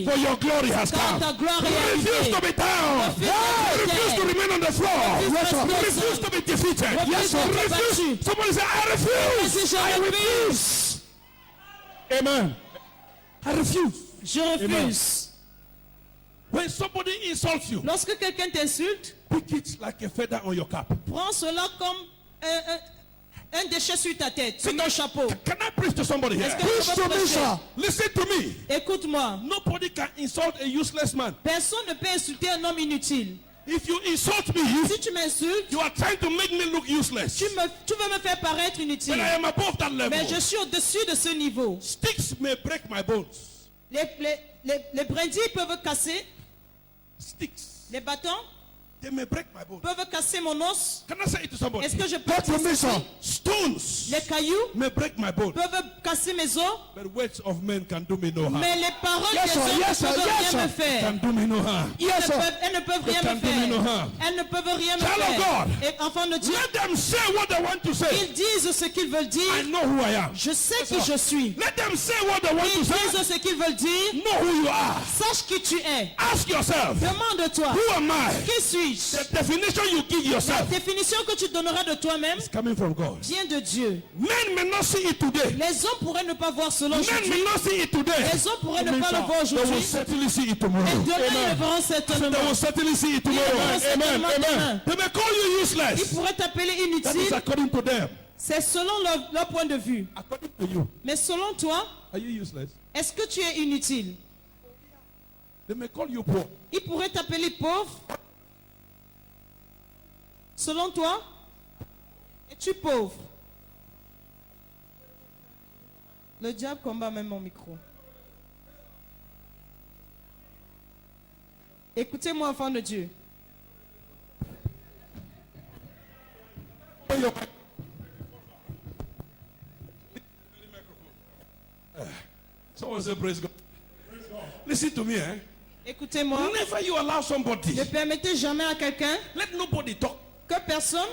For your glory has Car come. ta gloire est Refuse to arrivée. be down. Refuse to remain on the floor. Refuse to be defeated. Refuse. Somebody say, I refuse. I refuse. Amen. I refuse. Je refuse. When somebody insults you, Lorsque quelqu'un t'insulte, pick it like a feather on your cap. prends cela comme un déchet sur ta tête, sur ton chapeau. Can I preach to somebody here? Est-ce que je peux prêcher? Listen to me. Écoute-moi. Nobody can insult a useless man. Personne ne peut insulter un homme inutile. If you insult me, Si tu m'insultes, you are trying to make me look useless. tu veux me faire paraître inutile. But I am above that level. Mais je suis au-dessus de ce niveau. Sticks may break my bones. Les brindilles peuvent casser, Sticks, les bâtons they may break my bones. peuvent casser mon os. Can I say it to somebody? Est-ce que je peux dire ceci? Stones Les cailloux may break my bones. peuvent casser mes os, But words of men can do me no harm. mais les paroles Yes, des sir, hommes ne yes, sir, peuvent yes, rien sir. me faire. Can do me no harm. Elles ne peuvent rien They me can do me no faire. harm. Elles ne peuvent rien me Child of faire. God. Et enfants de Dieu, Let them say what they want to say. ils disent ce qu'ils veulent I dire. know who I am. Je sais qui je suis. Let them say what they want Ils to say. disent ce qu'ils veulent dire. Know who you are. Sache qui tu es. Ask yourself, Demande-toi, who am I? qui suis-je? The definition you give La yourself définition que tu donneras de toi-même is coming from God. vient de Dieu. Men may not see it today. Les hommes pourraient ne pas voir cela Men aujourd'hui. may not see it today. Les hommes pourraient ne pas le voir They will aujourd'hui. certainly see it tomorrow. Et demain, ils le Amen. verront They certainement. will certainly see it Ils le tomorrow. verront Amen. certainement Amen. demain. They may call you Ils useless. pourraient t'appeler That is inutile. according to them. C'est selon leur point de vue. According to you. Mais selon toi, Are you useless? est-ce que tu es inutile? They may call you poor. Ils pourraient t'appeler pauvre. Selon toi, es-tu pauvre? Le diable combat même mon micro. Écoutez-moi, enfants de Dieu. Someone say praise God. Listen to me, eh? Écoutez-moi. Whenever you allow somebody, Ne permettez jamais à quelqu'un, let nobody talk. que personne,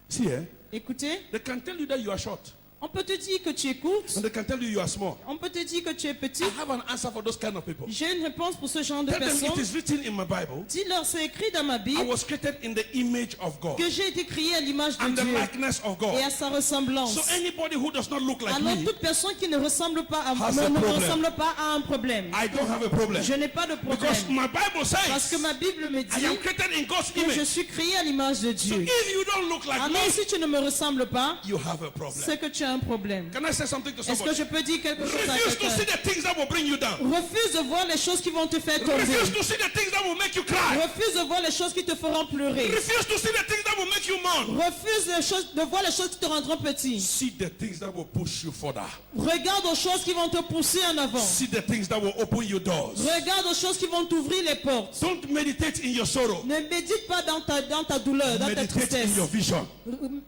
See, eh? écoutez, They can tell you that you are short. on peut te dire que tu écoutes, And they can tell you are small. on peut te dire que tu es petit. I have an answer for those kind of people. J'ai une réponse pour ce genre de Tell them it personnes. is written in my Bible. Dis-leur, c'est écrit dans ma I Bible was created in the image of God que j'ai été créé à l'image de and the Dieu likeness of God. et à sa ressemblance. So anybody who does not look like Alors me, toute personne qui ne ressemble pas à Has a ne problem. ressemble pas à un problème. I don't have a problem. Je n'ai pas de Because problème. my Bible Parce que says ma Bible me I dit am created in God's que je image. suis créé à l'image de So Dieu. if you don't look like Alors me, si tu ne me ressembles pas, you have a problem. c'est que tu as un problème. Can I say something to Est-ce que somebody? je peux dire quelque chose à Refuse to see quelqu'un? the things that will bring you down. Refuse de voir les choses qui vont te faire tomber. Refuse to see the things that will make you cry. Refuse de voir les choses qui te feront pleurer. Refuse to see the things that will make you mourn. Refuse de voir les choses qui te rendront petit. See the things that will push you further. Regarde aux choses qui vont te pousser en avant. See the things that will open your doors. Regarde aux choses qui vont t'ouvrir les portes. Don't meditate in your sorrow. Ne médite pas dans ta douleur, dans ta Meditate tristesse. in your vision.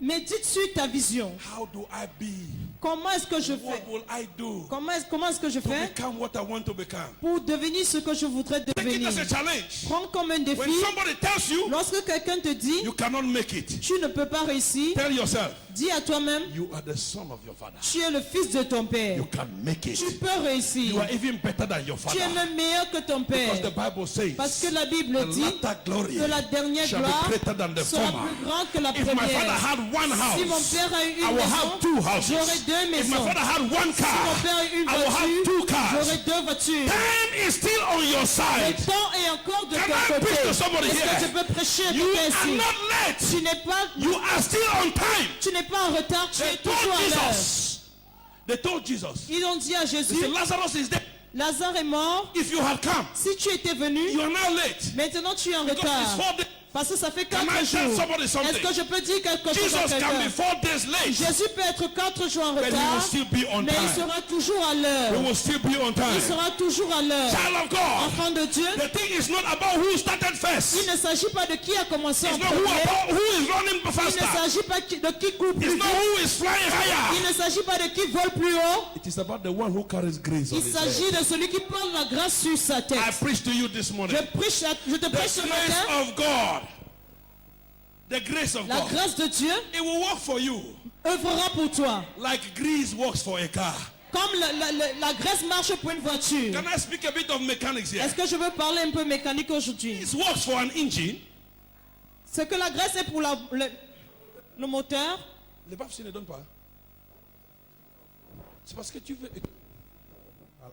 Médite sur ta vision. How do I be? Comment est-ce que je What fais? will I do Comment est-ce que je to fais become what I want to become? pour devenir ce que je voudrais Take it devenir? as a challenge. Prends comme un défi. When somebody tells you Lorsque quelqu'un te dit, you cannot make it, tu ne peux pas réussir, tell yourself dis à toi-même, you are the son of your father. tu es le fils de ton père. You can make it. Tu peux réussir. You are even better than your Tu es father. même meilleur que ton Because the père. Bible says Parce que la Bible the dit latter glory que la dernière shall be gloire greater than the sera former. plus grande que la If my father première. had one Si mon house, père a eu I une will have maison, two houses. j'aurai deux If my maisons. father had one Si mon car, père a eu une I will have two voiture, cars. j'aurai deux voitures. Time is still on your Le side. temps est encore de Can I ton preach côté. to somebody Est-ce que here? je peux prêcher à You quelqu'un are ici? not late. You are still on time. Tu n'es pas en retard, tu es They told toujours à l'heure. Jesus. They told Jesus. Ils ont dit à They Jésus, said, Lazarus is dead. Lazare est mort. If you had come, Si tu étais venu, you are now late. maintenant tu es en Because it's retard. 4 days. Parce que ça fait Can 4 I tell jours. somebody something? Est-ce que je peux dire quelque chose à Jesus can be quelqu'un? 4 days late, Jésus peut être 4 jours en but he will retard, still be on mais il time. sera toujours à He l'heure. will still be on Il time. sera toujours à l'heure. Child of God, Enfant de Dieu, the thing is not about who started first. il ne s'agit pas de qui a commencé en It's not premier. who is running Il ne faster. s'agit pas de qui court plus It's not vite. who is flying Il higher. ne s'agit pas de qui vole plus haut. It is about the one who carries grace on Il his s'agit head. de celui qui porte la grâce sur sa tête. I preach to you this morning. Je te The prêche ce grace matin. of God. The grace of La God. grâce de Dieu It will work for you œuvrera pour toi. like grease works for a car. Comme la graisse marche pour une voiture. Can I speak a bit of mechanics here? Est-ce que je veux parler un peu mécanique aujourd'hui? It works for an engine. C'est que la graisse est pour le moteur. Les babes ne donnent pas. C'est parce que tu veux.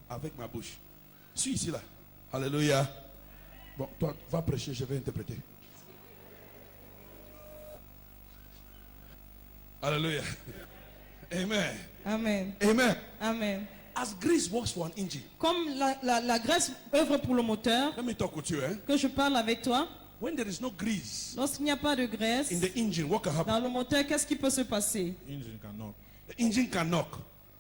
Avec ma bouche. Suis ici là. Alléluia. Bon, toi, va prêcher, je vais interpréter. Alléluia. Amen. Amen. Amen. Amen. As grease works for an engine. Comme la graisse œuvre pour le moteur, Let me talk with you, eh? que je parle avec toi, When there is no grease lorsqu'il n'y a pas de graisse in the engine, what can happen? dans le moteur, qu'est-ce qui peut se passer? The engine can knock.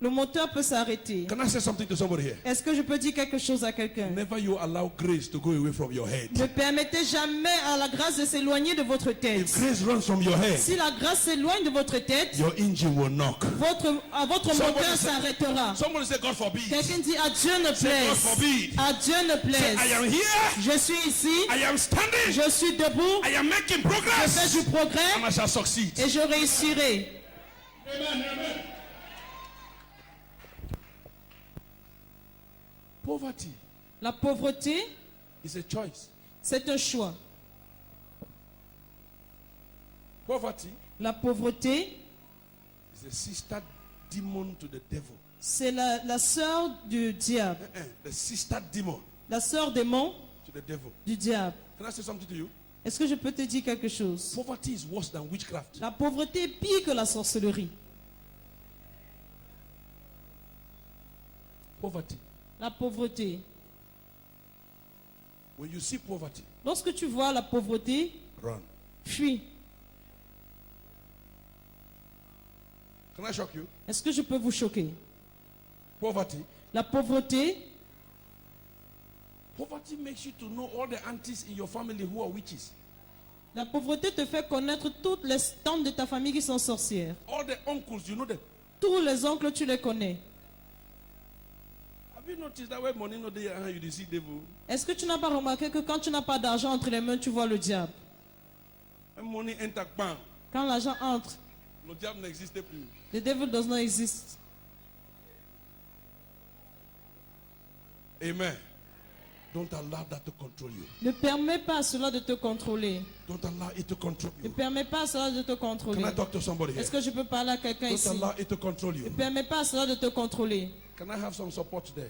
Le moteur peut s'arrêter. Can I say something to somebody here? Est-ce que je peux dire quelque chose à quelqu'un? Never you allow grace to go away from your head. Ne permettez jamais à la grâce de s'éloigner de votre If tête. grace runs from your head, Si la grâce s'éloigne de votre tête, your engine will knock. votre moteur s'arrêtera. Somebody say, God forbid. Quelqu'un dit à Dieu ne Say, God plaise. forbid. À Dieu ne Say, plaise. I am here. Je suis ici. I am standing. Je suis debout. I am making Je progress. fais du progrès And I shall succeed. et je réussirai. Poverty La pauvreté, is a choice. c'est un choix. Poverty La pauvreté, is a sister demon to the devil. c'est la sœur du diable. The sister demon La sœur démon to the devil. du diable. Can I say something to you? Est-ce que je peux te dire quelque chose? Poverty is worse than witchcraft. La pauvreté est pire que la sorcellerie. Poverty. La pauvreté. When you see poverty, Lorsque tu vois la pauvreté, run. fuis. Can I shock you? Est-ce que je peux vous choquer? Poverty. La pauvreté, Poverty makes you to know all the aunties in your family who are witches. la pauvreté te fait connaître toutes les tantes de ta famille qui sont sorcières. All the uncles, you know them. Tous les oncles, tu les connais. Have you noticed that when money not there, you see devil? Est-ce que tu n'as pas remarqué que quand tu n'as pas d'argent entre les mains, tu vois le diable? When money enter bank, Quand l'argent entre, le diable n'existe plus. the devil does not exist. Amen. Don't allow that to control you. Ne permets pas à cela de te contrôler. Don't allow it to control Ne you. permets pas à cela de te Can contrôler. I talk to somebody here? Est-ce que je peux parler à quelqu'un Don't ici? allow it to control you. Ne permets pas à cela de te contrôler. Can I have some support there?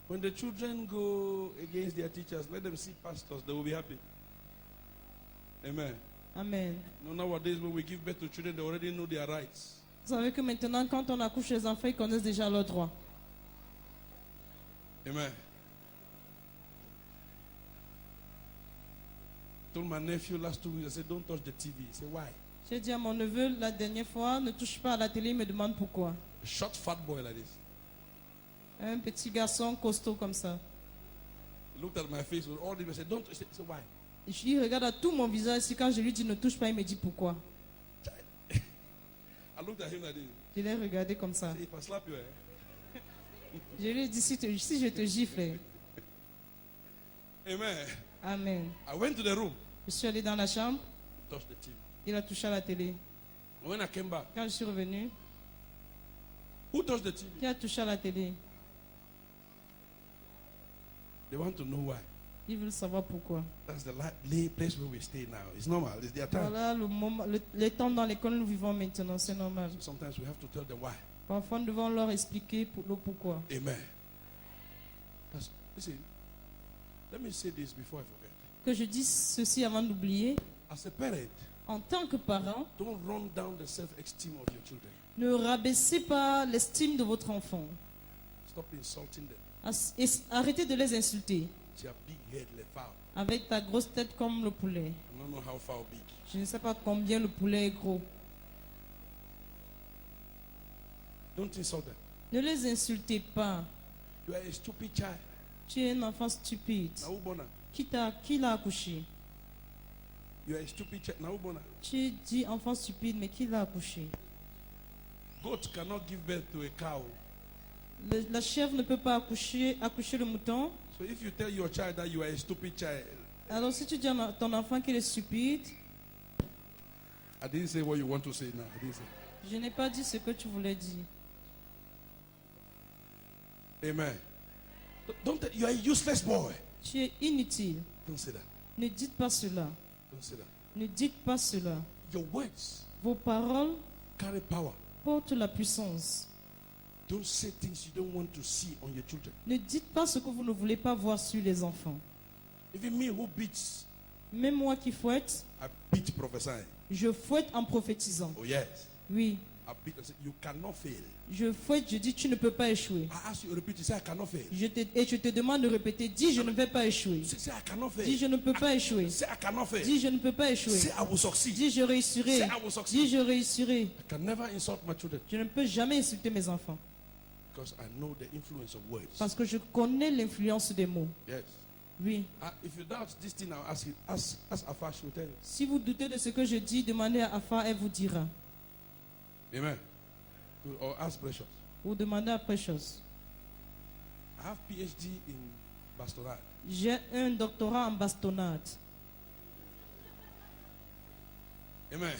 When the children go against their teachers, let them see pastors, they will be happy. Amen. Amen. No, nowadays, when we give birth to children, they already know their rights. Vous savez que maintenant, quand on accouche les enfants, ils connaissent déjà leurs droits. Amen. I told my nephew last 2 weeks, I said, don't touch the TV. He said, why? J'ai dit à mon neveu la dernière fois, ne touche pas à la télé, il me demande pourquoi. A short, fat boy like this. Un petit garçon costaud comme ça. He looked at my face with all this. I said, don't touch it. He said, why? Et je lui regarde à tout mon visage, ici, quand je lui dis ne touche pas, il me dit pourquoi. I looked at him like this. Je l'ai regardé comme ça. I said, if I slap you, eh? Je lui ai dit si je te gifle. Amen. Amen. I went to the room, Je suis allé dans la chambre, touched the TV. il a touché à la télé. When I came back, Quand je suis revenu, who touched the TV? qui a touché à la télé? They want to know why. Ils veulent savoir pourquoi. That's the place where we stay now. It's normal. It's their time. Voilà le temps dans lequel nous vivons maintenant, c'est normal. So sometimes we have to tell them why. Parfois, nous devons leur expliquer le pourquoi. Amen. Listen, let me say this before I forget. Que je dise ceci avant d'oublier. As a parent, En tant que parent, don't run down the self-esteem of your children. ne rabaissez pas l'estime de votre enfant. Stop insulting them. Arrêtez de les insulter. It's your big head, le foul. Avec ta grosse tête comme le poulet. I don't know how foul big. Je ne sais pas combien le poulet est gros. Don't insult them. Ne les insultez pas. You are a stupid child. Tu es un enfant stupide. Now, Ubona. Qui l'a accouché? You are a stupid child. Now, Ubona. Tu dis enfant stupide, mais qui l'a accouché? Goat cannot give birth to a cow. La chèvre ne peut pas accoucher le mouton. So if you tell your child that you are a stupid child, Alors si tu dis à ton enfant qu'il est stupide, I didn't say what you want to say now. I didn't say. je n'ai pas dit ce que tu voulais dire. Amen. Don't you are a useless boy. Tu es inutile. Don't say that. Ne dites pas cela. Don't say that. Ne dites pas cela. Your words Vos paroles carry power. portent la puissance. Don't say things you don't want to see on your children. Ne dites pas ce que vous ne voulez pas voir sur les enfants. Even me who beats, Même moi qui fouette, I beat prophesying. je fouette en prophétisant. Oh yes. Oui, I beat and say, you cannot fail. je fouette, je dis tu ne peux pas échouer. I ask you to repeat, you say I cannot fail. Et je te demande de répéter, dis je ne vais pas échouer. Say I cannot fail. Dis je ne peux pas échouer. Say I cannot fail. Dis je ne peux pas échouer. Say I will succeed. Dis je réussirai. Say I will succeed. Dis je réussirai. I can never insult my children Je ne peux jamais insulter mes enfants. because I know the influence of words. Parce que je connais l'influence des mots. Yes. Oui. If you doubt this thing, I'll ask you. Ask Afa, she will tell you. Si vous doutez de ce que je dis, demandez à Afa, elle vous dira. Amen. Or ask Precious. Ou demandez à Precious. I have PhD in bastonnade. J'ai un doctorat en bastonnade. Amen.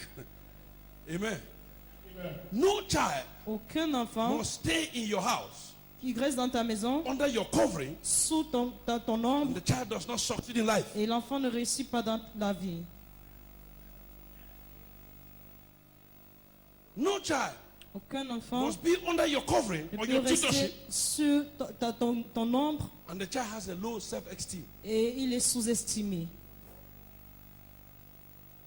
Amen. No child Aucun enfant must stay in your house qui reste dans ta maison under your covering sous ton and ombre the child does not succeed in life. et l'enfant ne réussit pas dans la vie. No child Aucun enfant must be under your covering ne or peut your rester tutorship sur ton ombre and the child has a low self-esteem. et il est sous-estimé.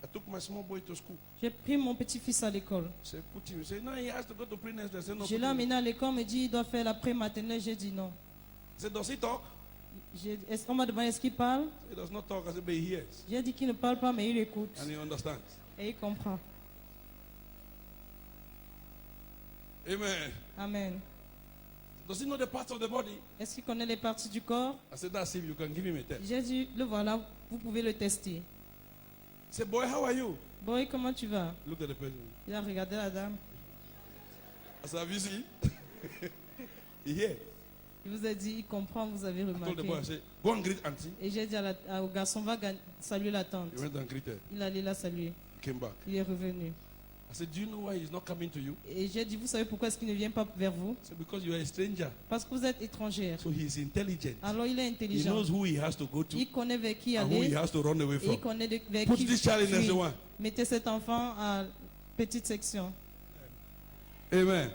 I took my small boy to school. J'ai pris mon petit-fils à l'école. Say, put him. Say, no, he has to go to pre-nursery. I said, no. Je put l'ai him. amené à l'école, il me dit il doit faire la pré-maternelle. J'ai dit non. He said, does he talk? Est-ce qu'on m'a demandé est-ce qu'il parle? He does not talk. I said, but he hears J'ai dit qu'il ne parle pas, mais il écoute. and he understands. Et il comprend. Amen. Amen. Does he know the parts of the body? Est-ce qu'il connaît les parties du corps? I said, that's if you can give him a test. J'ai dit, le voilà, vous pouvez le tester. He said, boy, how are you? Boy, comment tu vas? Look at the person. Il a regardé la dame. I said, have you seen? He hears. Il vous a dit, il comprend, vous avez I told the remarqué. boy, I said, go and greet auntie. Et j'ai dit au garçon, va saluer la tante. He went and greeted. Il allait la saluer. He came back. Il est revenu. I said, do you know why he's not coming to you? Et j'ai dit, vous savez pourquoi est-ce qu'il ne vient pas vers vous? I said, because you are a stranger. Parce que vous êtes étrangère. So he is intelligent. Alors il est He intelligent. knows who he has to go to Il connaît vers qui and who he aller. has to run away Et from. il connaît vers Put qui this child in fuir. nursery one. Mettez cet enfant à petite section. Amen.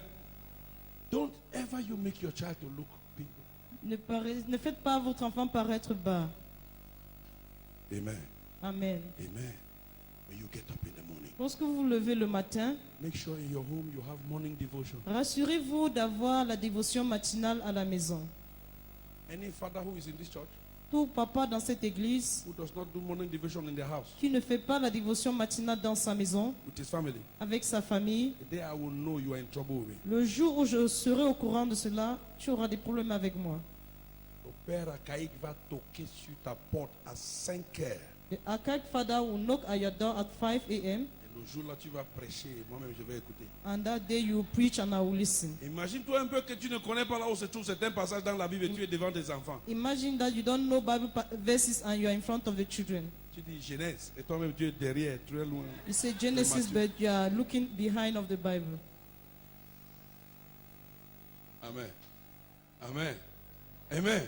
Don't ever you make your child to look big. Ne faites pas votre enfant paraître bas. Amen. Amen. Amen. When you get up in the morning, Lorsque vous vous levez le matin, make sure in your home you have morning devotion. rassurez-vous d'avoir la dévotion matinale à la maison. Any father who is in this church Tout papa dans cette église who does not do morning devotion in their house qui ne fait pas la dévotion matinale dans sa maison, with his family, avec sa famille, the day I will know you are in trouble with me. le jour où je serai au courant de cela, tu auras des problèmes avec moi. Ton père Akaïk va toquer sur ta porte à 5 heures. The Akak father will knock at your door at 5 a.m. Et le jour-là, tu vas prêcher et moi-même je vais écouter. and that day you preach and I will listen. Imagine-toi un peu que tu ne connais pas là où se trouve certains passages dans la Bible et tu es devant tes enfants. Imagine that you don't know Bible verses and you are in front of the children. Tu dis Genèse et toi-même tu es derrière, très loin. You say Genesis, Matthew. but you are looking behind of the Bible. Amen. Amen. Amen.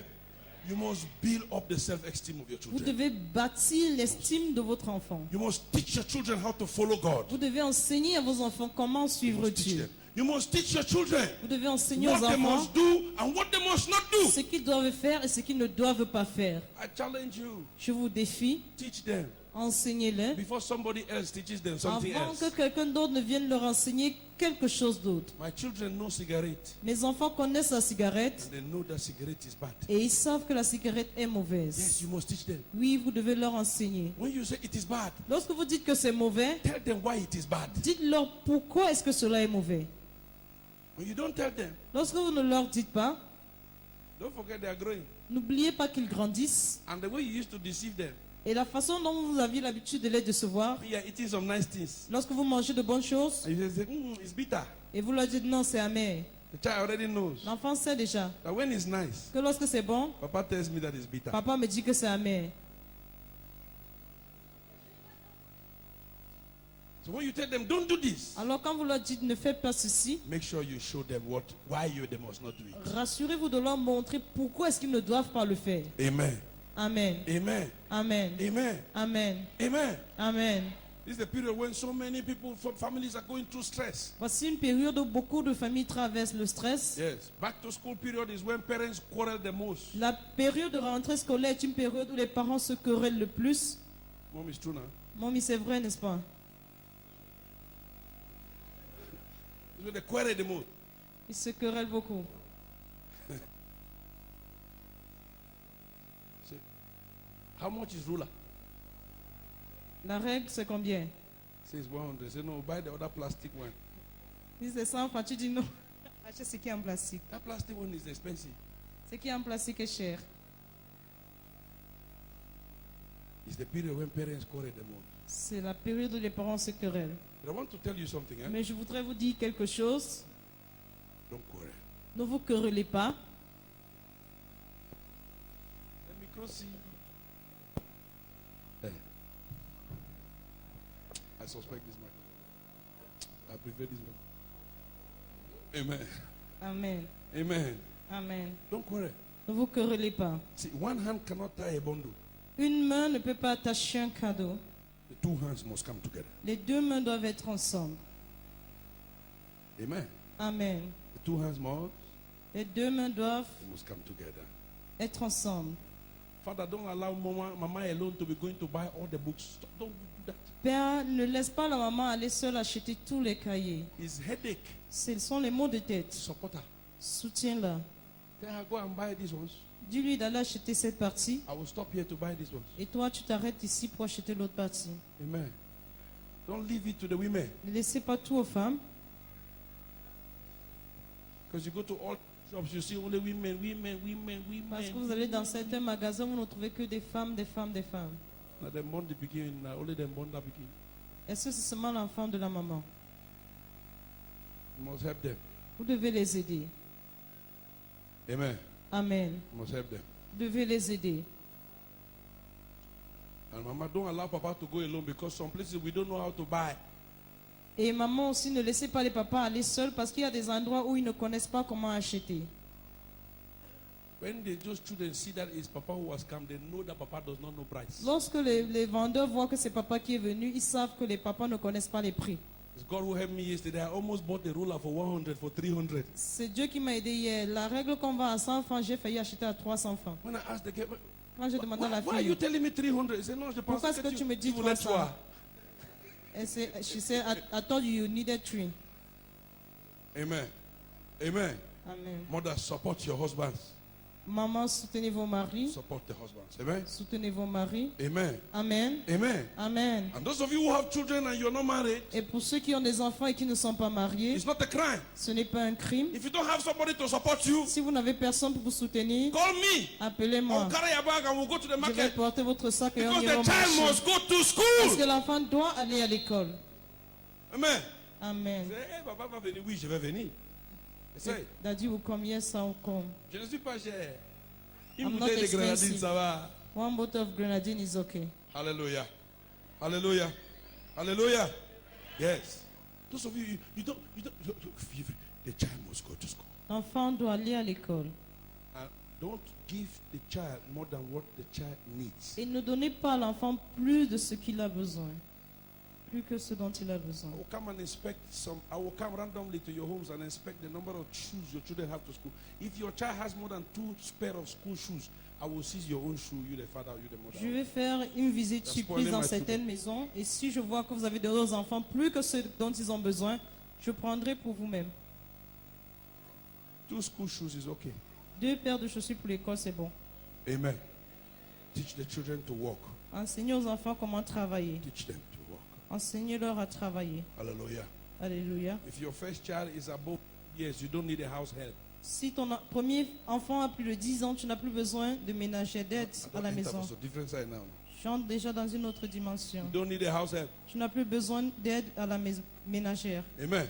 You must build up the self-esteem of your Vous children. devez bâtir l'estime de votre enfant. You must teach your children how to follow God. Vous devez enseigner à vos enfants comment You suivre must teach Dieu. them. You must teach your children Vous devez enseigner aux what they enfants must do and what they must not do. ce qu'ils doivent faire et ce qu'ils ne doivent pas faire. I challenge you. Je vous défie, Teach them enseignez-les before somebody else teaches them something avant else. que quelqu'un d'autre ne vienne leur enseigner quelque chose d'autre. My children know cigarette Mes enfants connaissent la cigarette and they know that cigarette is bad. et ils savent que la cigarette est Yes, mauvaise. you must teach them. Oui, vous devez leur enseigner. When you say it is bad, Lorsque vous dites que c'est mauvais, tell them why it is bad. dites-leur pourquoi est-ce que cela est mauvais. When you don't tell them, Lorsque vous ne leur dites pas, don't forget they are growing. n'oubliez pas qu'ils grandissent. And the way you used to deceive them, Et la façon dont vous aviez l'habitude de les décevoir, you are eating some nice things. lorsque vous mangez de bonnes choses, And you say, it's bitter. et vous leur dites non, c'est amer. The child already knows L'enfant sait déjà that when it's nice, que lorsque c'est bon, Papa tells me that it's bitter. papa me dit que c'est amer. So when you tell them, don't do this, Alors quand vous leur dites ne faites pas ceci, make sure you show them why they must not do it. rassurez-vous de leur montrer pourquoi est-ce qu'ils ne doivent pas le faire. Amen. Amen. Amen. Amen. Amen. Amen. Amen. Amen. This is the period when so many people, families are going through stress. Voici une période où beaucoup de familles traversent le stress. Yes. Back to school period is when parents quarrel the most. La période de rentrée scolaire est une période où les parents se querellent le plus. Mom is true now. Mommy, c'est vrai, n'est-ce pas? It's when they quarrel the most. Ils se querellent beaucoup. Say, how much is ruler? La règle, c'est combien? Says 100. Say no, buy the other plastic one. Si c'est 100 francs, tu dis non. Achète ce qui est en plastique. That plastic one is expensive. Ce qui est en plastique est cher. It's the period when parents quarrel the most. C'est la période où les parents se querellent. But I want to tell you something. Mais je voudrais vous dire quelque chose. Don't quarrel. Ne vous querellez pas. Let me cross you. I suspect this man. I prefer this one. Amen. Amen. Amen. Amen. Don't quarrel. Ne vous querellez pas. See, one hand cannot tie a bundle. Une main ne peut pas attacher un cadeau. The two hands must come together. Les deux mains doivent être ensemble. Amen. Amen. The two hands Les deux mains doivent must come together. être ensemble. Father, don't allow mama alone to be going to buy all the books. Stop, don't do that. Père, ne laisse pas la maman aller seule acheter tous les cahiers. It's headache. Ce sont les maux de tête. Support her. Soutiens-la. Tell her, go and buy these ones. Dis-lui d'aller acheter cette partie. I will stop here to buy these ones. Et toi, tu t'arrêtes ici pour acheter l'autre partie. Amen. Don't leave it to the women. Ne laissez pas tout aux femmes. Because you go to all shops, you see only women. Parce que vous allez dans certains magasins où vous ne trouvez que des femmes, des femmes, des femmes. Now them born the beginning, only them born that beginning. Est-ce que c'est seulement l'enfant de la maman? You must help them. Vous devez les aider. Amen. Amen. You must help them. Vous devez les aider. And mama, don't allow papa to go alone because some places we don't know how to buy. Et maman aussi, ne laissez pas les papas aller seuls parce qu'il y a des endroits où ils ne connaissent pas comment acheter. When those children see that it's papa who has come, they know that papa does not know price. Lorsque les vendeurs voient que c'est papa qui est venu, ils savent que les papas ne connaissent pas les prix. It's God who helped me yesterday. I almost bought a ruler for 100 for 300. C'est Dieu qui m'a aidé hier. La règle qu'on va à 100 francs, j'ai failli acheter à 300 francs. When I asked the girl, Quand j'ai demandé à la why are you fille, telling me 300? He said, no, je pense pourquoi est-ce que tu me dis tu voulais 300? trois. She said, I told you needed 3. Amen. Amen. Amen. Mother, support your husbands. Maman, soutenez vos maris. Support the husbands. Amen. Soutenez vos maris. Amen. Amen. Amen. Amen. And those of you who have children and you're not married, Et pour ceux qui ont des enfants et qui ne sont pas mariés, it's not a crime. ce n'est pas un crime. If you don't have somebody to support you, Si vous n'avez personne pour vous soutenir, call me. appelez-moi. I'll carry your bag and we'll go to the Je vais market. porter votre sac et on Because ira au the child marché. must go to Parce school. que l'enfant doit aller à l'école. Amen. Amen. Say, hey, papa va venir. Oui, je vais venir. Say, Daddy will come, yes, I will come. je ne suis pas cher. Une I'm not bouteille de grenadine, expensive. ça va. One bottle of grenadine is okay. Hallelujah. Hallelujah. Hallelujah. Yes. Those of you, the child must go to school. L'enfant doit aller à l'école. And don't give the child more than what the child needs. Et ne donnez pas à l'enfant plus de ce qu'il a besoin. Plus que ce dont il a besoin. I will come and inspect I will come randomly to your homes and inspect the number of shoes your children have to school. If your child has more than 2 pair of school shoes, I will seize your own shoe, you the father, you the mother. Je vais faire une visite That's surprise spoiling dans my certaines maisons. Et si je vois que vous avez d'autres enfants plus que ceux dont ils ont besoin, je prendrai pour vous-même. 2 school shoes is okay. 2 paires de chaussures pour l'école, c'est bon. Amen. Teach the children to walk. Enseignez aux enfants comment travailler. Teach them to walk. Enseignez-leur à travailler. Hallelujah. Alléluia. If your first child is above years, you don't need a house help. Si ton premier enfant a plus de 10 ans, tu n'as plus besoin de ménager d'aide à la maison. It's a different side now. J'entre déjà dans une autre dimension. You don't need a house help. Tu n'as plus besoin d'aide à la ménagère. Amen.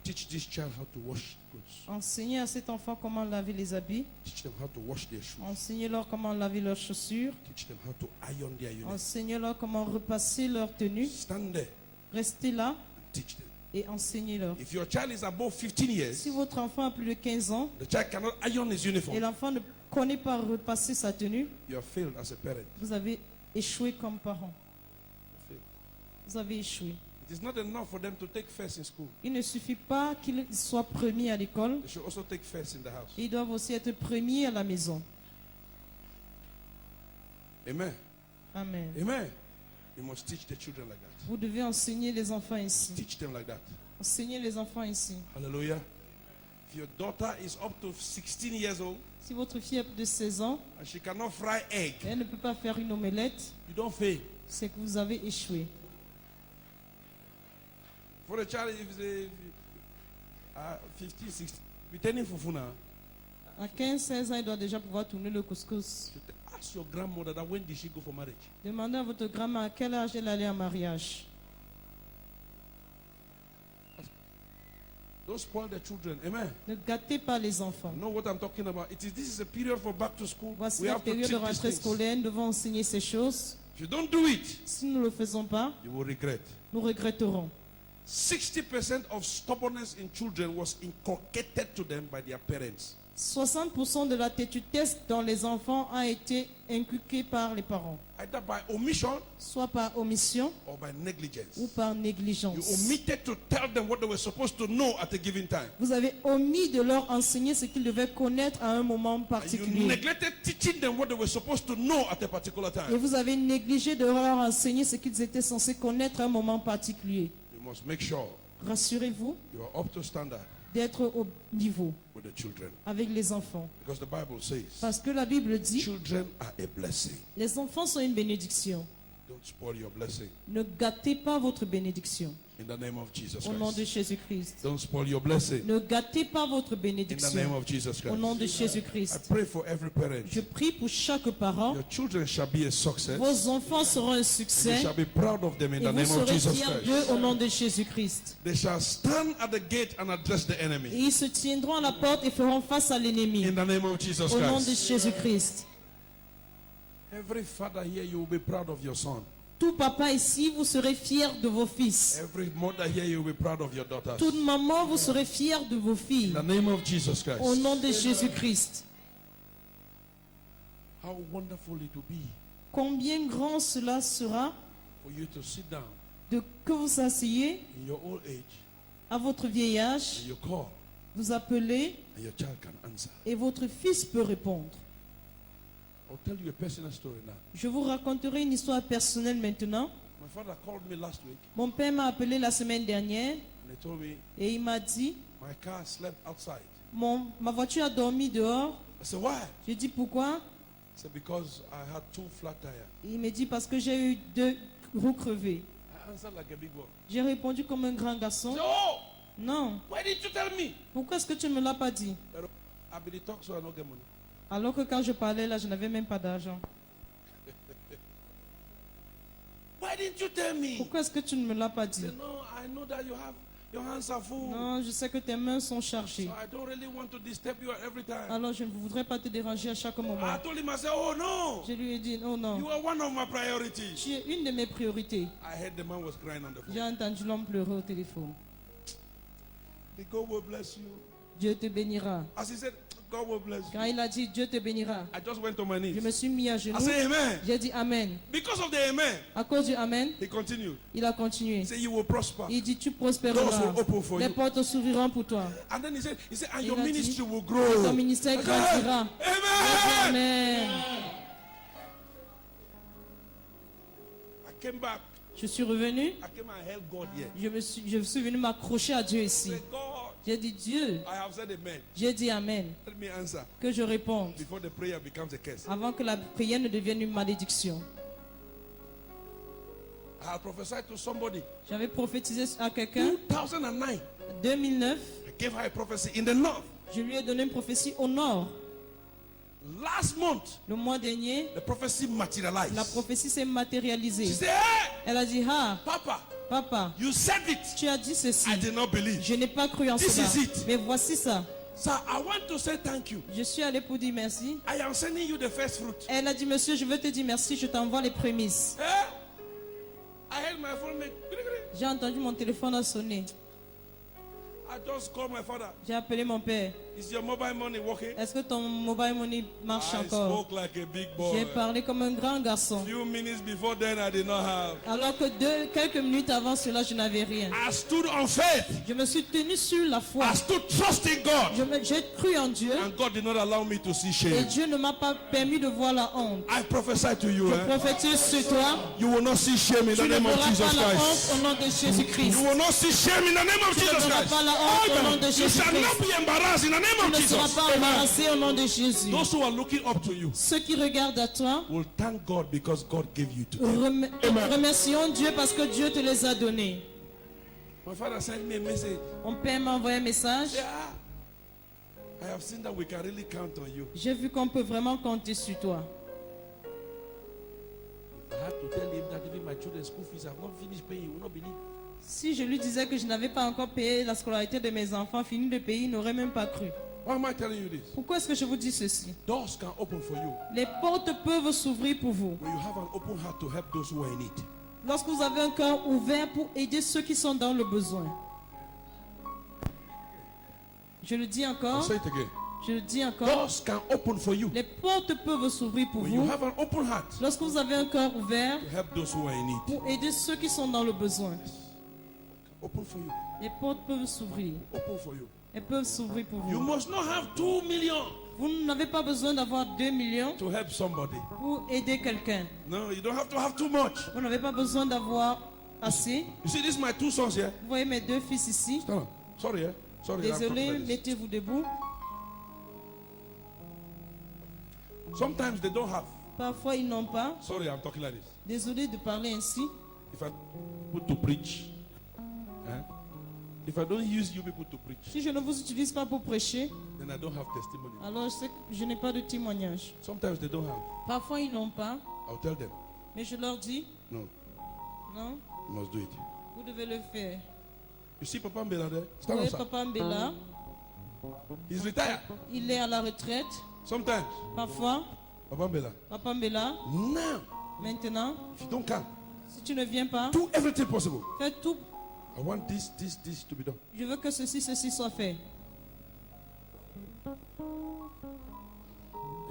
Teach this child how to wash clothes. Enseignez à cet enfant comment laver les habits. Teach them how to wash their shoes. Enseignez-leur comment laver leurs chaussures. Teach them how to iron their uniform. Enseignez-leur comment repasser leurs tenues. Stand there. Restez là Teach them. et enseignez-leur. If your child is above 15 years, Si votre enfant a plus de 15 ans the child cannot iron his et uniform. l'enfant ne connaît pas repasser sa tenue, You have failed as a parent. vous avez échoué comme parent. You failed. Vous avez échoué. It is not enough for them to take first in school. Il ne suffit pas qu'ils soient premiers à l'école, They should also take first in the house. ils doivent aussi être premiers à la maison. Amen. Amen. Amen. You must teach the children like that. Vous devez enseigner les enfants ici. Teach them like that. Enseignez les enfants ici. Hallelujah. If your daughter is up to 16 years old Si votre fille a plus de 16 ans, and she cannot fry egg, elle ne peut pas faire une omelette, you don't fail. c'est que vous avez échoué. For the child, if it's 15, 16, returning fufu now, À 15-16 ans, il doit déjà pouvoir tourner le couscous. you ask your grandmother that when did she go for marriage? Demandez à votre grand-mère à quel âge elle allait en mariage. Don't spoil the children. Amen. Ne gâtez pas les enfants. You know what I'm talking about? This is a period for back to school. Voici We la have to période de teach these rentrée things. scolaire, nous devons enseigner ces choses. If you don't do it, Si nous ne le faisons pas, you will regret. nous regretterons. 60% of stubbornness in children was inculcated to them by their parents. 60% de la têtudesse dans les enfants a été inculquée par les parents, Either by omission soit par omission or by negligence. ou par You négligence. omitted to tell them what they were supposed to know at a given time. Vous avez omis de leur enseigner ce qu'ils devaient connaître à un moment And you particulier. neglected teaching them what they were supposed to know at a particular Et time. vous avez négligé de leur enseigner ce qu'ils étaient censés connaître à un moment particulier. You must make sure Rassurez-vous you are up to standard d'être au niveau with the children. avec les enfants. Because the Bible says Parce que la Bible dit, children are a blessing. les enfants sont une bénédiction. Don't spoil your blessing. Ne gâtez pas votre bénédiction. In the name of Jesus Au nom de Christ. Jésus-Christ. Don't spoil your blessing. Ne gâtez pas votre In the bénédiction. name of Jesus Au nom Christ. de I Jésus-Christ. pray for every parent. Je prie pour chaque parent. Your children shall be a success. Vos enfants seront un You succès. shall be proud of them in Et the vous name of serez Jesus fiers d'eux Christ. au nom de Jésus-Christ. They shall stand at the gate and address the Et enemy. ils se tiendront à la porte et feront face à l'ennemi. In the name of Jesus Au nom de Christ. Jésus-Christ. Every father here, you will be proud of your son. Tout papa ici, vous serez fiers de vos fils. Every mother here, you will be proud of your daughters. Toute maman, vous serez fiers de vos filles. In the name of Jesus Au Christ. nom de Jésus-Christ. How wonderful it will be Combien grand cela sera for you to sit down de que vous asseyez in your old age à votre vieil âge, and you call vous appelez and your child can answer. et votre fils peut répondre. I'll tell you a personal story now. Je vous raconterai une histoire personnelle maintenant. My father called me last week Mon père m'a appelé la semaine dernière and he told me et il m'a dit, my car slept outside. ma voiture a dormi dehors. I said, why? J'ai dit pourquoi? He said, because I had 2 flat tires. Il me dit parce que j'ai eu 2 roues crevées. I answered like a big one. J'ai répondu comme un grand He garçon. said, oh, Non. why didn't you tell me? Pourquoi est-ce que tu ne me l'as pas dit? But I be the talk so I don't get money. Alors que quand je parlais là, je n'avais même pas d'argent. Why didn't you tell me? Pourquoi est-ce que tu ne me l'as pas I dit? said, no, I know that your hands are full. Non, je sais que tes mains sont chargées. So I don't really want to disturb you every time. Alors je ne voudrais pas te déranger à chaque moment. I told him, I said, oh no, Je lui ai dit, oh non, you are one of my priorities. tu es une de mes priorités. I heard the man was crying on the J'ai phone. entendu l'homme pleurer au téléphone. The God will bless you. Dieu te bénira. As he said, God will bless you. Quand il a dit Dieu te bénira, I just went on my je knees. me suis mis à I genoux. said, amen. J'ai dit Amen. Because of the amen, À cause du Amen, he continued. il a continué. He said, you will prosper. Il dit tu Doors prospéreras. will open for Les you. portes s'ouvriront pour toi. And then he said, and Il your a dit, ministry will Et grow. ton ministère I said, grandira. amen. Amen. I came back. Je suis revenu. I came and held God here. Je suis venu m'accrocher à Dieu I ici. said, God, J'ai dit Dieu. I have said amen. J'ai dit Amen. Let me answer Que je réponde before the prayer becomes a curse. avant que la prière ne devienne une malédiction. I had prophesied to somebody. J'avais prophétisé à quelqu'un 2009. en 2009. I gave her a prophecy in the north. Je lui ai donné une prophétie au nord. Last month, Le mois dernier, the prophecy materialized. la prophétie s'est She matérialisée. said, hey, Elle a dit, ah, Papa, papa, you said it. tu as dit ceci. I did not believe. Je n'ai pas cru en This cela. is it. Mais voici ça. So I want to say thank you. Je suis allé pour dire merci. I am sending you the first fruit. Elle a dit, monsieur, je veux te dire merci, je t'envoie les prémices. Eh? I held my phone. J'ai entendu mon téléphone a sonné. I just called my father. J'ai appelé mon père. Is your mobile money working? Est-ce que ton mobile money marche I encore? spoke like a big J'ai boy. parlé comme un grand garçon. Few minutes before then, I did not have. Alors que quelques minutes avant cela, je n'avais rien. I stood on faith. Je me suis tenu sur la foi. I stood trusting God. J'ai cru en Dieu. And God did not allow me to see Et shame. Dieu ne m'a pas permis de voir la honte. I prophesy to you. Je prophétise sur toi. You will not see shame in Tu the ne name of verras Jesus pas la honte Christ. au nom de Jésus-Christ. You will not see shame in the name of Tu ne Jesus verras Christ. pas la honte au nom de You shall not Jésus-Christ. be embarrassed in the name Tu of ne seras Jesus. pas Amen. embarrassé au nom de Jésus. Those who are looking up to you Ceux qui regardent à toi, will thank God because God gave you to them. remercions Dieu parce que Dieu te les a donnés. My father sent me a message. Mon père m'a envoyé un message. Yeah. I have seen that we can really count on you. J'ai vu qu'on peut vraiment compter sur toi. If I had to tell him that even my children's school fees have not finished paying, he will not believe. Si je lui disais que je n'avais pas encore payé la scolarité de mes enfants, fini de payer, il n'aurait même pas cru. Why am I telling you this? Pourquoi est-ce que je vous dis ceci? Doors can open for you Les portes peuvent s'ouvrir pour vous. when you have an open heart to help those who are in need. Lorsque vous avez un cœur ouvert pour aider ceux qui sont dans le besoin. Je le dis I'll encore. say it again. Je le dis encore. Doors can open for you Les portes peuvent s'ouvrir pour when you vous. have an open heart Lorsque vous avez un cœur ouvert to help those who are in need. pour aider ceux qui sont dans le besoin. Open for you. Les portes peuvent s'ouvrir. Open for you. Elles peuvent s'ouvrir pour You vous. must not have 2 million Vous n'avez pas besoin d'avoir 2 millions to help somebody. pour aider quelqu'un. No, you don't have to have too much. Vous n'avez pas besoin d'avoir assez. You see, these my 2 sons here. Vous voyez mes deux fils ici. Stand up. Sorry, eh? Sorry. I'm talking Désolé, like this. mettez-vous debout. Sometimes they don't have. Parfois, ils n'ont pas. Sorry, I'm talking like this. Désolé de parler ainsi. If I put to preach, eh? If I don't use you people to preach, Si je ne vous utilise pas pour prêcher, then I don't have testimony. alors je sais que je n'ai pas de témoignage. Sometimes they don't have. Parfois, ils n'ont pas. I'll tell them, Mais je leur dis, no, non, you must do it. vous devez le faire. You see Papa Mbela there? Vous Stand up, voyez sir. Papa Mbela, He's retired. il est à la retraite. Sometimes, Parfois, Papa Mbela. Papa Mbela, Now, maintenant, if you don't come, si tu ne viens pas, do everything possible. fais tout. I want this to be done. Je veux que ceci soit fait.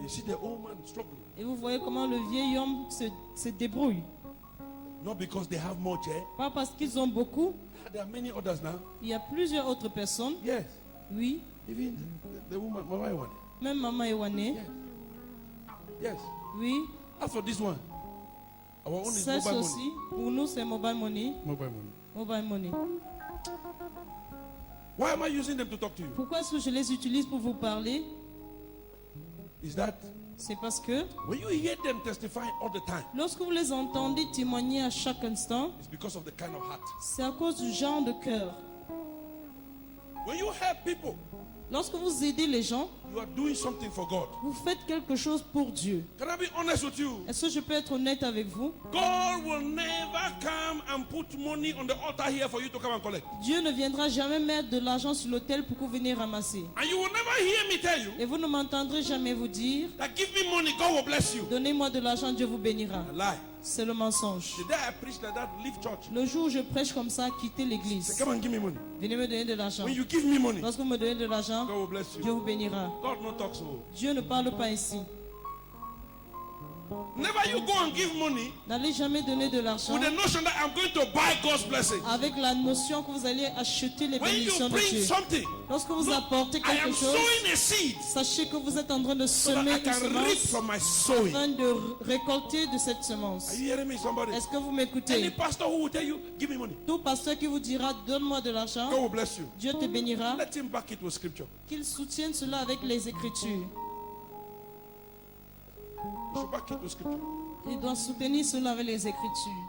You see the old man struggling. Et vous voyez comment le vieil homme se débrouille. Not because they have much, eh? Pas parce qu'ils ont beaucoup. There are many others now. Il y a plusieurs autres personnes. Yes. Oui, Even the woman, my wife one. même Maman Ewane. Yes. Oui, As for this one, our own is ça mobile money. aussi. Pour nous, c'est mobile money. Mobile money. Mobile money. Why am I using them to talk to you? Pourquoi est-ce que je les utilise pour vous parler? Is that C'est parce que when you hear them testify all the time, lorsque vous les entendez témoigner à chaque instant, it's because of the kind of heart. c'est à cause du genre de cœur. When you help people, Lorsque vous aidez les gens, you are doing something for God. vous faites quelque chose pour Dieu. Can I be honest with you? Est-ce que je peux être honnête avec vous? God will never come and put money on the altar here for you to come and collect. Dieu ne viendra jamais mettre de l'argent sur l'autel pour que vous veniez ramasser. And you will never hear me tell you Et vous ne m'entendrez jamais vous dire, that give me money, God will bless you. donnez-moi de l'argent, Dieu vous bénira. A lie. C'est le mensonge. The day I preach like that, leave church. Le jour où je prêche comme ça, quittez Say, l'église. come and give me money. Venez me donner de l'argent. When you give me money, Lorsque vous me donnez de l'argent, God will bless Dieu you. vous bénira. God no talk so. Dieu ne parle pas ici. Never you go and give money N'allez jamais donner de l'argent with the notion that I'm going to buy God's blessing. avec la notion que vous allez acheter les When you bénédictions de bring Dieu. something, Lorsque vous apportez I quelque am chose, sowing a seed sachez que vous êtes en train de so that semer I une can reap semence, from my en sowing. train de récolter de cette semence. Are you hearing me, somebody? Est-ce que vous Any m'écoutez? pastor who will tell you, give me money, Tout pasteur qui vous dira donne-moi de l'argent, God will bless you. Dieu te bénira, Let him back it with scripture. qu'il soutienne cela avec les Écritures. You should back it with scripture. Il doit soutenir cela avec les Écritures.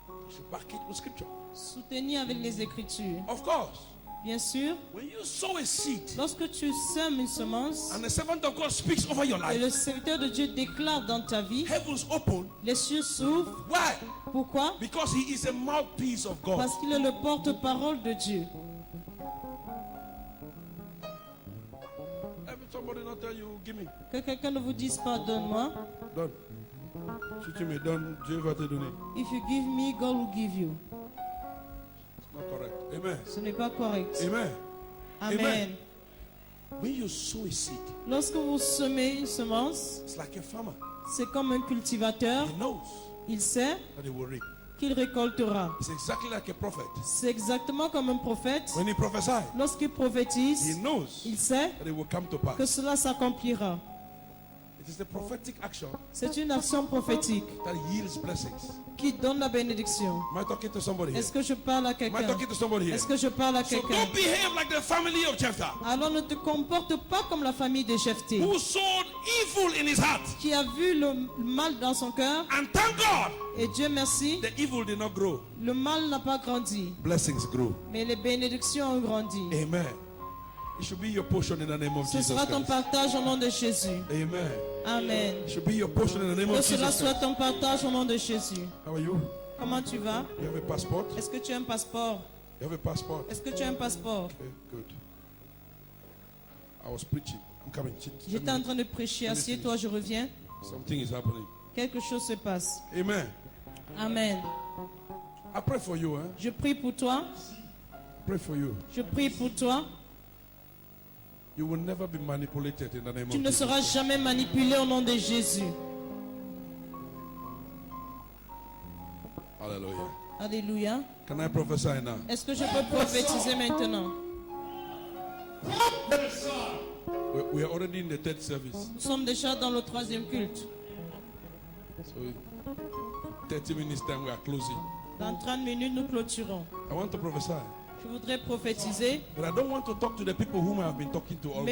You should back it with scripture. Soutenir avec les Écritures. Of course, Bien sûr, when you sow a seed lorsque tu sèmes une semence and the servant of God speaks over your et life, le serviteur de Dieu déclare dans ta vie, heavens open. les cieux s'ouvrent. Why? Pourquoi? Because he is a mouthpiece of God. Parce qu'il est le porte-parole de Dieu. Let somebody not tell you, give me. Que quelqu'un ne vous dise pas donne-moi. Donne. Si tu me donnes, Dieu va te donner. If you give me, God will give you. Amen. Ce n'est pas correct. Amen. Amen. When you sow a seed, Lorsque vous semez une semence, it's like a farmer. c'est comme un cultivateur. He knows Il sait that he will reap. qu'il récoltera. It's exactly like a prophet. C'est exactement comme un prophète. When he prophesies, Lorsqu'il he prophétise, knows il sait that it will come to que pass. cela s'accomplira. It is the prophetic action C'est une action prophétique that yields blessings. qui donne la bénédiction. Am I talking to somebody here? Est-ce que je parle à Am I quelqu'un? talking to somebody here? Est-ce que je parle à So quelqu'un? don't behave like the family of Jephthah, Alors ne te comporte pas comme la famille de Jephthé, who sowed evil in his heart. qui a vu le mal dans son cœur, And thank God, et Dieu merci, the evil did not grow. le mal n'a pas grandi, Blessings grew. mais les bénédictions ont grandi. Amen. It should be your portion in the name of Ce Jesus sera ton Christ. partage au nom de Jésus. Amen. Amen. It should be your portion in the name Que of cela Jesus soit Christ. ton partage au nom de Jésus. How are you? Comment tu vas? You have a passport? Est-ce que tu as un passeport? You have a passport? Est-ce que tu as un passeport? Okay, good. I was preaching. I'm coming. J'étais en train de prêcher. Assieds-toi, je reviens. Something is happening. Quelque chose se passe. Amen. Amen. I pray for you. Je prie pour toi. Pray for you. Je prie pour toi. You will never be manipulated in the name Tu of ne Jesus. seras jamais manipulé au nom de Jésus. Hallelujah. Alléluia. Can I prophesy now? Est-ce que je peux prophétiser maintenant? We are already in the third service. Nous sommes déjà dans le troisième culte. So 30 minutes time we are closing. Dans 30 minutes, nous clôturons. I want to prophesy. Je voudrais prophétiser. But I don't want to talk to the people whom I have been talking to already.